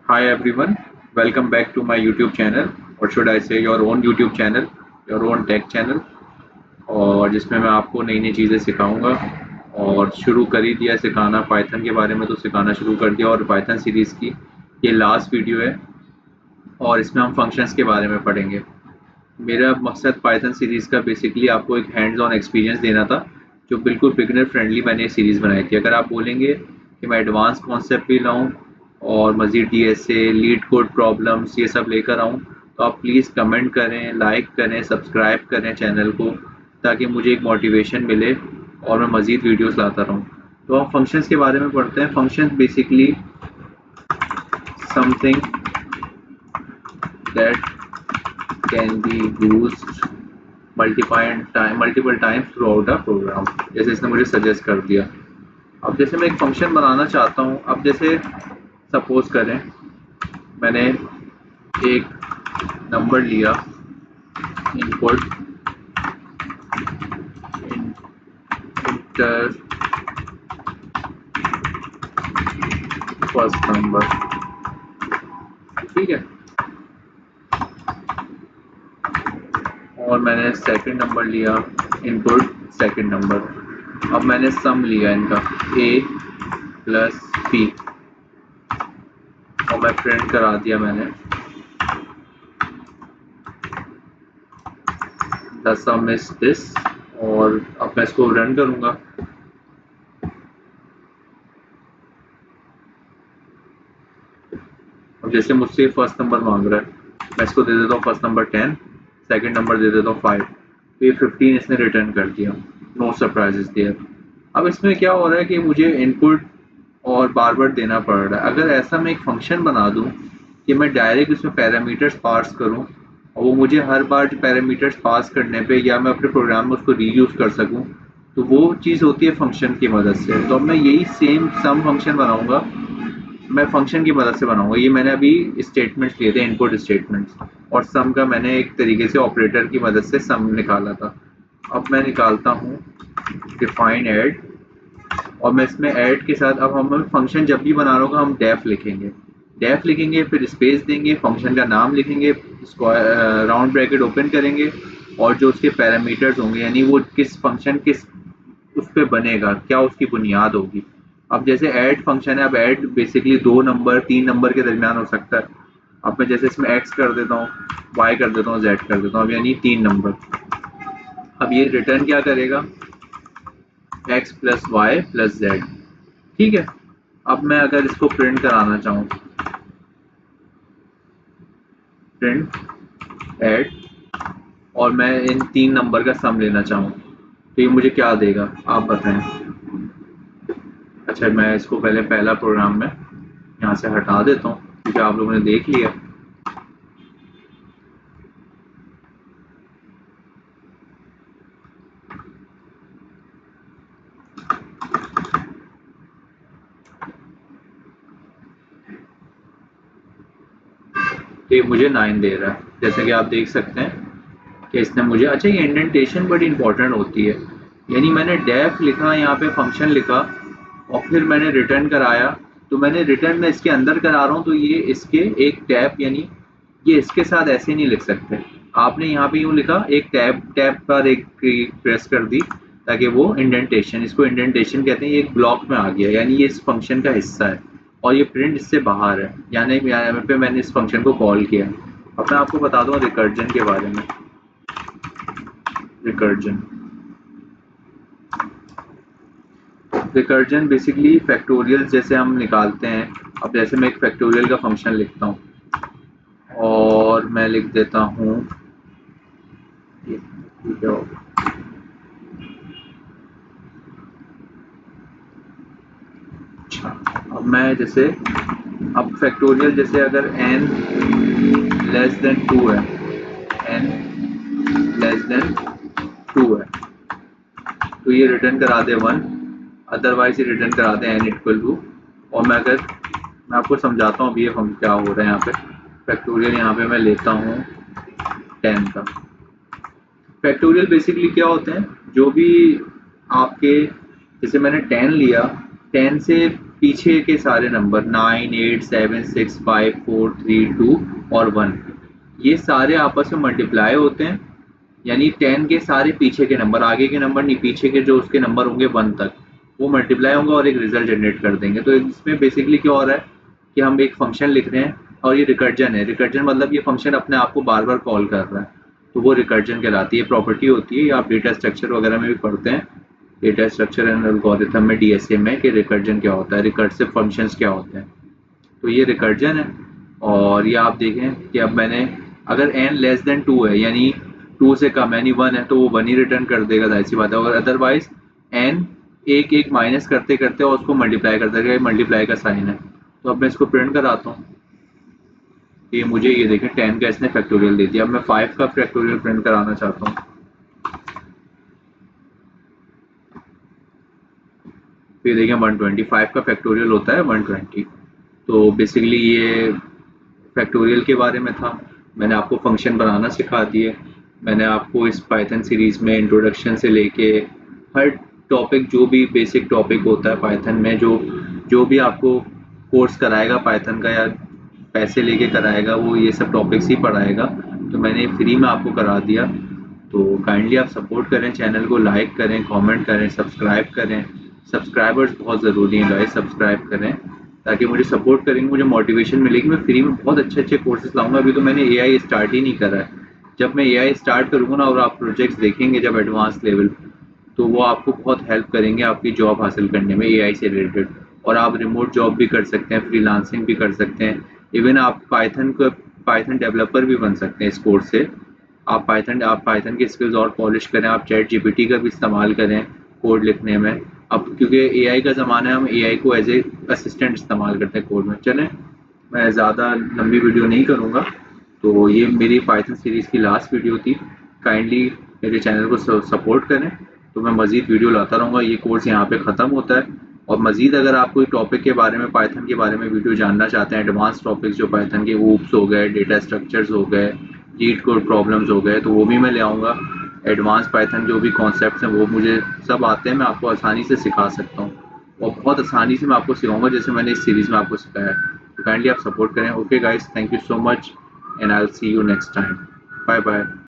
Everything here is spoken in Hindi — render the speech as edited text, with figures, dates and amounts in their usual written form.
Hi everyone, welcome back to my YouTube channel, or should I say your own YouTube channel, your own tech channel, और जिसमें मैं आपको नई नई चीज़ें सिखाऊंगा और शुरू कर ही दिया सिखाना पाइथन के बारे में। तो सिखाना शुरू कर दिया और पाइथन सीरीज़ की ये लास्ट वीडियो है और इसमें हम फंक्शंस के बारे में पढ़ेंगे। मेरा मकसद पाइथन सीरीज़ का बेसिकली आपको एक हैंड्स ऑन एक्सपीरियंस देना था, जो बिल्कुल बिगिनर फ्रेंडली मैंने ये सीरीज़ बनाई थी। अगर आप बोलेंगे कि मैं एडवांस कॉन्सेप्ट भी लाऊं और मज़ीद डीएसए, लीड कोड प्रॉब्लम्स ये सब लेकर आऊं, तो आप प्लीज़ कमेंट करें, लाइक करें, सब्सक्राइब करें चैनल को, ताकि मुझे एक मोटिवेशन मिले और मैं मज़ीद वीडियोस लाता रहूं। तो हम फंक्शंस के बारे में पढ़ते हैं। Function basically something that can be used multiple times throughout a program, जैसे इसने मुझे सजेस्ट कर दिया। अब जैसे मैं एक फंक्शन बनाना चाहता हूँ। अब जैसे सपोज करें मैंने एक नंबर लिया, इनपुट इंटर फर्स्ट नंबर, ठीक है, और मैंने सेकंड नंबर लिया, इनपुट सेकंड नंबर। अब मैंने सम लिया इनका a प्लस b और मैं प्रिंट करा दिया मैंने द सम इज दिस। और अब मैं इसको रन करूंगा। अब जैसे मुझसे फर्स्ट नंबर मांग रहा है, मैं इसको दे देता हूँ फर्स्ट नंबर 10, सेकंड नंबर दे देता हूँ 5, तो ये 15 इसने रिटर्न कर दिया। No surprises there. अब इसमें क्या हो रहा है कि मुझे इनपुट और बार बार देना पड़ रहा है। अगर ऐसा मैं एक फंक्शन बना दूं कि मैं डायरेक्ट उसमें पैरामीटर्स पास करूं और वो मुझे हर बार पैरामीटर्स पास करने पे या मैं अपने प्रोग्राम में उसको रीयूज़ कर सकूं, तो वो चीज़ होती है फंक्शन की मदद से। तो अब मैं यही सेम सम फंक्शन बनाऊंगा, मैं फंक्शन की मदद से बनाऊंगा। ये मैंने अभी स्टेटमेंट्स लिए थे, इनपुट स्टेटमेंट्स, और सम का मैंने एक तरीके से ऑपरेटर की मदद से सम निकाला था। अब मैं निकालता हूँ डिफाइन ऐड, और मैं इसमें ऐड के साथ अब हम फंक्शन जब भी बना रहा होगा हम डेफ लिखेंगे, फिर स्पेस देंगे, फंक्शन का नाम लिखेंगे, राउंड ब्रैकेट ओपन करेंगे, और जो उसके पैरामीटर्स होंगे यानी वो किस फंक्शन किस उस पे बनेगा, क्या उसकी बुनियाद होगी। अब जैसे ऐड फंक्शन है, अब ऐड बेसिकली 2 नंबर 3 नंबर के दरमियान हो सकता है। अब मैं जैसे इसमें एक्स कर देता हूँ, वाई कर देता हूँ, जेड कर देता हूँ, अब यानी 3 नंबर। अब ये रिटर्न क्या करेगा, X plus Y plus Z, ठीक है। अब मैं अगर इसको प्रिंट कराना चाहूँ, प्रिंट ऐड, और मैं इन 3 नंबर का सम लेना चाहूँ, तो ये मुझे क्या देगा आप बताएं। अच्छा, मैं इसको पहले पहला प्रोग्राम में यहाँ से हटा देता हूँ क्योंकि आप लोगों ने देख लिया। तो ये मुझे 9 दे रहा है, जैसे कि आप देख सकते हैं कि इसने मुझे। अच्छा, ये इंडेंटेशन बड़ी इंपॉर्टेंट होती है। यानी मैंने डेफ लिखा, यहाँ पे फंक्शन लिखा, और फिर मैंने रिटर्न कराया। तो मैंने रिटर्न में इसके अंदर करा रहा हूँ, तो ये इसके एक टैब, यानी ये इसके साथ ऐसे नहीं लिख सकते। आपने यहाँ पे यूँ लिखा, एक टैब टैब पर एक प्रेस कर दी, ताकि वो इंडेंटेशन, इसको इंडेंटेशन कहते हैं, ये एक ब्लॉक में आ गया, यानी ये इस फंक्शन का हिस्सा है और ये प्रिंट इससे बाहर है, यानी यहाँ पे मैंने इस फंक्शन को कॉल किया। अब मैं आपको बता दूँ रिकर्जन के बारे में। रिकर्जन रिकर्जन बेसिकली फैक्टोरियल जैसे हम निकालते हैं। अब जैसे मैं एक फैक्टोरियल का फंक्शन लिखता हूँ और मैं लिख देता हूँ अच्छा, अब मैं जैसे, अब फैक्टोरियल जैसे अगर n लेस देन 2 है, n लेस देन 2 है, तो ये रिटर्न करा दे 1, अदरवाइज ये रिटर्न करा दे n इक्वल टू। और मैं आपको समझाता हूँ अभी ये हम क्या हो रहा है यहाँ पे। फैक्टोरियल यहाँ पे मैं लेता हूँ 10 का। फैक्टोरियल बेसिकली क्या होते हैं, जो भी आपके, जैसे मैंने 10 लिया, 10 से पीछे के सारे नंबर 9, 8, 7, 6, 5, 4, 3, 2 और 1 ये सारे आपस में मल्टीप्लाई होते हैं, यानी 10 के सारे पीछे के नंबर, आगे के नंबर नहीं, पीछे के जो उसके नंबर होंगे 1 तक, वो मल्टीप्लाई होंगे और एक रिजल्ट जनरेट कर देंगे। तो इसमें बेसिकली क्या हो रहा है कि हम एक फंक्शन लिख रहे हैं और ये रिकर्जन है। रिकर्जन मतलब ये फंक्शन अपने आप को बार बार कॉल कर रहा है, तो वो रिकर्जन कहलाती है। प्रॉपर्टी होती है, ये आप डेटा स्ट्रक्चर वगैरह में भी पढ़ते हैं, डेटा स्ट्रक्चर एंड एल्गोरिथम में, डीएसए में, कि रिकर्जन क्या होता है, रिकर्सिव फंक्शंस क्या होते हैं। तो ये रिकर्जन है। और ये आप देखें कि अब मैंने अगर n लेस देन 2 है, यानी 2 से कम यानी 1 है, तो वो 1 ही रिटर्न कर देगा, जाहिर सी बात है। और अदरवाइज n एक एक माइनस करते करते और उसको मल्टीप्लाई करते रहेगा, मल्टीप्लाई का साइन है। तो अब मैं इसको प्रिंट कराता हूँ कि मुझे ये देखें 10 का इसने फैक्टोरियल दे दिया। अब मैं 5 का फैक्टोरियल प्रिंट कराना चाहता हूँ। फिर देखें 125 का फैक्टोरियल होता है 120। तो बेसिकली ये फैक्टोरियल के बारे में था। मैंने आपको फंक्शन बनाना सिखा दिए। मैंने आपको इस पाइथन सीरीज़ में इंट्रोडक्शन से लेके हर टॉपिक, जो भी बेसिक टॉपिक होता है पाइथन में, जो जो भी आपको कोर्स कराएगा पाइथन का या पैसे लेके कराएगा, वो ये सब टॉपिक्स ही पढ़ाएगा। तो मैंने फ्री में आपको करा दिया। तो काइंडली आप सपोर्ट करें, चैनल को लाइक करें, कमेंट करें, सब्सक्राइब करें। सब्सक्राइबर्स बहुत ज़रूरी हैं गाइस, सब्सक्राइब करें ताकि मुझे सपोर्ट करेंगे, मुझे मोटिवेशन मिलेगी। मैं फ्री में बहुत अच्छे अच्छे कोर्सेज लाऊंगा। अभी तो मैंने एआई स्टार्ट ही नहीं करा है। जब मैं एआई स्टार्ट करूँगा ना और आप प्रोजेक्ट्स देखेंगे जब एडवांस लेवल, तो वो आपको बहुत हेल्प करेंगे आपकी जॉब हासिल करने में एआई से रिलेटेड। और आप रिमोट जॉब भी कर सकते हैं, फ्रीलांसिंग भी कर सकते हैं, इवन आप पाइथन डेवलपर भी बन सकते हैं इस कोर्स से। आप पाइथन की स्किल्स और पॉलिश करें, आप चैट जीपीटी का भी इस्तेमाल करें कोड लिखने में। अब क्योंकि एआई का ज़माना है, हम एआई को एज ए असिस्टेंट इस्तेमाल करते हैं कोड में। चलें, मैं ज़्यादा लंबी वीडियो नहीं करूँगा। तो ये मेरी पाइथन सीरीज़ की लास्ट वीडियो थी। काइंडली मेरे चैनल को सपोर्ट करें, तो मैं मज़ीद वीडियो लाता रहूँगा। ये कोर्स यहाँ पे ख़त्म होता है। और मज़ीद अगर आप कोई टॉपिक के बारे में, पाइथन के बारे में वीडियो जानना चाहते हैं, एडवांस टॉपिक्स जो पाइथन के, ऊप्स हो गए, डेटा स्ट्रक्चर्स हो गए, चीट कोड प्रॉब्लम्स हो गए, तो वो भी मैं ले आऊँगा। एडवांस पाइथन जो भी कॉन्सेप्ट्स हैं वो मुझे सब आते हैं, मैं आपको आसानी से सिखा सकता हूँ। और बहुत आसानी से मैं आपको सिखाऊंगा जैसे मैंने इस सीरीज़ में आपको सिखाया है। तो काइंडली आप सपोर्ट करें। Okay guys, thank you so much and I will see you next time. Bye bye.